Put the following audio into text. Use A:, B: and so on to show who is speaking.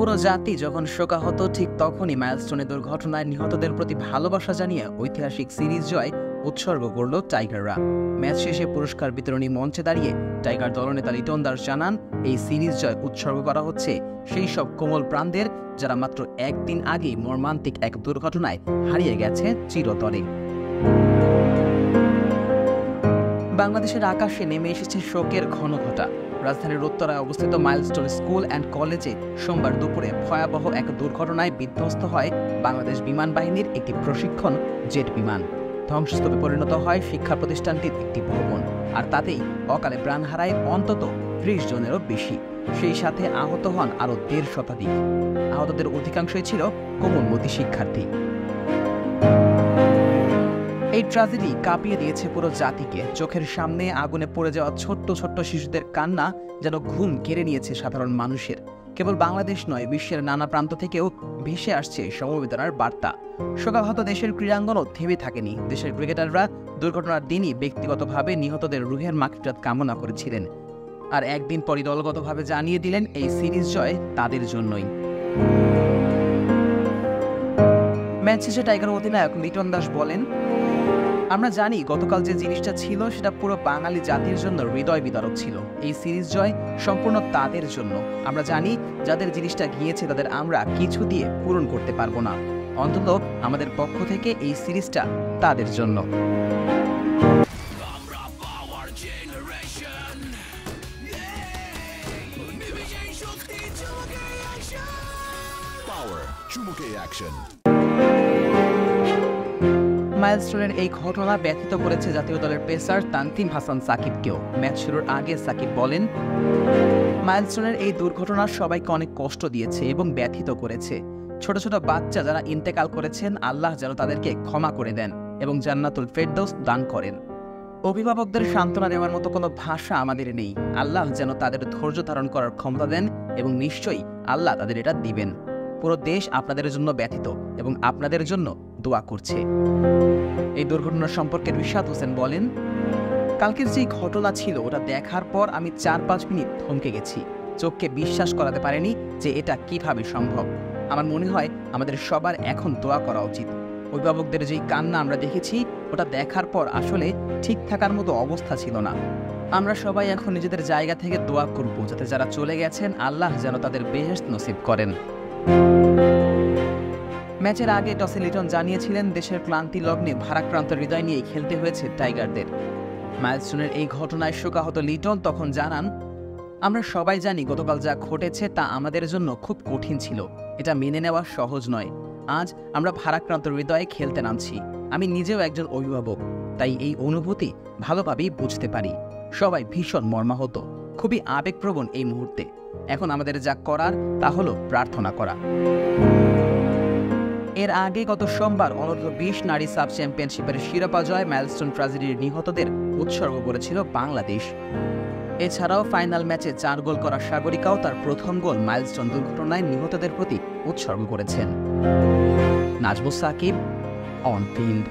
A: পুরো জাতি যখন শোকাহত, ঠিক তখনই মাইলস্টোনের দুর্ঘটনায় নিহতদের প্রতি ভালোবাসা জানিয়ে ঐতিহাসিক সিরিজ জয় উৎসর্গ করল টাইগাররা। ম্যাচ শেষে পুরস্কার বিতরণী মঞ্চে দাঁড়িয়ে টাইগার দলনেতা লিটন দাস জানান, এই সিরিজ জয় উৎসর্গ করা হচ্ছে সেই সব কোমল প্রাণদের যারা মাত্র একদিন আগেই মর্মান্তিক এক দুর্ঘটনায় হারিয়ে গেছে চিরতরে। বাংলাদেশের আকাশে নেমে এসেছে শোকের ঘনঘটা। রাজধানীর উত্তরায় অবস্থিত মাইলস্টোন স্কুল অ্যান্ড কলেজে সোমবার দুপুরে ভয়াবহ এক দুর্ঘটনায় বিধ্বস্ত হয় বাংলাদেশ বিমান বাহিনীর একটি প্রশিক্ষণ জেট বিমান। ধ্বংসস্তূপে পরিণত হয় শিক্ষা প্রতিষ্ঠানটির একটি ভবন, আর তাতেই অকালে প্রাণ হারায় অন্তত ৩০ জনেরও বেশি। সেই সাথে আহত হন আরও ১৫০ শতাধিক। আহতদের অধিকাংশই ছিল কোমলমতি শিক্ষার্থী। এই ট্র্যাজেডি কাঁপিয়ে দিয়েছে পুরো জাতিকে। চোখের সামনে আগুনে পড়ে যাওয়া ছোট্ট ছোট্ট শিশুদের কান্না যেন ঘুম কেড়ে নিয়েছে সাধারণ মানুষের। কেবল বাংলাদেশ নয়, বিশ্বের নানা প্রান্ত থেকেও ভেসে আসছে সমবেদনার বার্তা। শোকাহত দেশের ক্রীড়াঙ্গনও থেমে থাকেনি। দেশের ক্রিকেটাররা দুর্ঘটনার দিনই ব্যক্তিগতভাবে নিহতদের রুহের মাগফিরাত কামনা করেছিলেন, আর একদিন পরই দলগতভাবে জানিয়ে দিলেন এই সিরিজ জয় তাদের জন্যই। ম্যাচ শেষে টাইগার অধিনায়ক লিটন দাস বলেন, আমরা জানি গতকাল যে জিনিসটা ছিল সেটা পুরো বাঙালি জাতির জন্য হৃদয় বিদারক ছিল। এই সিরিজ জয় সম্পূর্ণ তাদের জন্য। আমরা জানি যাদের জিনিসটা গিয়েছে তাদের আমরা কিছু দিয়ে পূরণ করতে পারবো না। অন্তত আমাদের পক্ষ থেকে এই সিরিজটা তাদের জন্য। মাইলস্টোনের এই ঘটনা ব্যথিত করেছে জাতীয় দলের পেসার তানজিম হাসান সাকিবকেও। ম্যাচ শুরুর আগে সাকিব বলেন, মাইলস্টোনের এই দুর্ঘটনা সবাইকে অনেক কষ্ট দিয়েছে এবং ব্যথিত করেছে। ছোট ছোট বাচ্চা যারা ইন্তেকাল করেছেন, আল্লাহ যেন তাদেরকে ক্ষমা করে দেন এবং জান্নাতুল ফেরদৌস দান করেন। অভিভাবকদের সান্ত্বনা দেওয়ার মতো কোনো ভাষা আমাদের নেই। আল্লাহ যেন তাদের ধৈর্য ধারণ করার ক্ষমতা দেন এবং নিশ্চয়ই আল্লাহ তাদের এটা দিবেন। পুরো দেশ আপনাদের জন্য ব্যথিত এবং আপনাদের জন্য দোয়া করছে। এই দুর্ঘটনা সম্পর্কে রিশাদ হোসেন বলেন, কালকের যে ঘটনা ছিল ওটা দেখার পর আমি ৪-৫ মিনিট থমকে গেছি। চোখকে বিশ্বাস করাতে পারিনি যে এটা কিভাবে সম্ভব। আমার মনে হয় আমাদের সবার এখন দোয়া করা উচিত। অভিভাবকদের যেই কান্না আমরা দেখেছি ওটা দেখার পর আসলে ঠিক থাকার মতো অবস্থা ছিল না। আমরা সবাই এখন নিজেদের জায়গা থেকে দোয়া করব যাতে যারা চলে গেছেন আল্লাহ যেন তাদের বেহেশত নসিব করেন। ম্যাচের আগে টসে লিটন জানিয়েছিলেন, দেশের ক্লান্তি লগ্নে ভারাক্রান্ত হৃদয় নিয়ে খেলতে হয়েছে টাইগারদের। মাইলস্টোনের এই ঘটনায় শোকাহত লিটন তখন জানান, আমরা সবাই জানি গতকাল যা ঘটেছে তা আমাদের জন্য খুব কঠিন ছিল। এটা মেনে নেওয়া সহজ নয়। আজ আমরা ভারাক্রান্ত হৃদয়ে খেলতে নামছি। আমি নিজেও একজন অভিভাবক, তাই এই অনুভূতি ভালোভাবেই বুঝতে পারি। সবাই ভীষণ মর্মাহত, খুবই আবেগপ্রবণ এই মুহূর্তে। এখন আমাদের যা করার তা হলো প্রার্থনা করা। এর আগে গত সোমবার অনূর্ধ্ব-20 নারী সাব চ্যাম্পিয়নশিপের শিরোপা জয় মাইলস্টোন ট্র্যাজেডির নিহতদের উৎসর্গ করেছিল বাংলাদেশ। এছাড়াও ফাইনাল ম্যাচে 4 গোল করা সাগরিকাও তার প্রথম গোল মাইলস্টোন দুর্ঘটনায় নিহতদের প্রতি উৎসর্গ করেছেন। Nazmus Sakib, on field.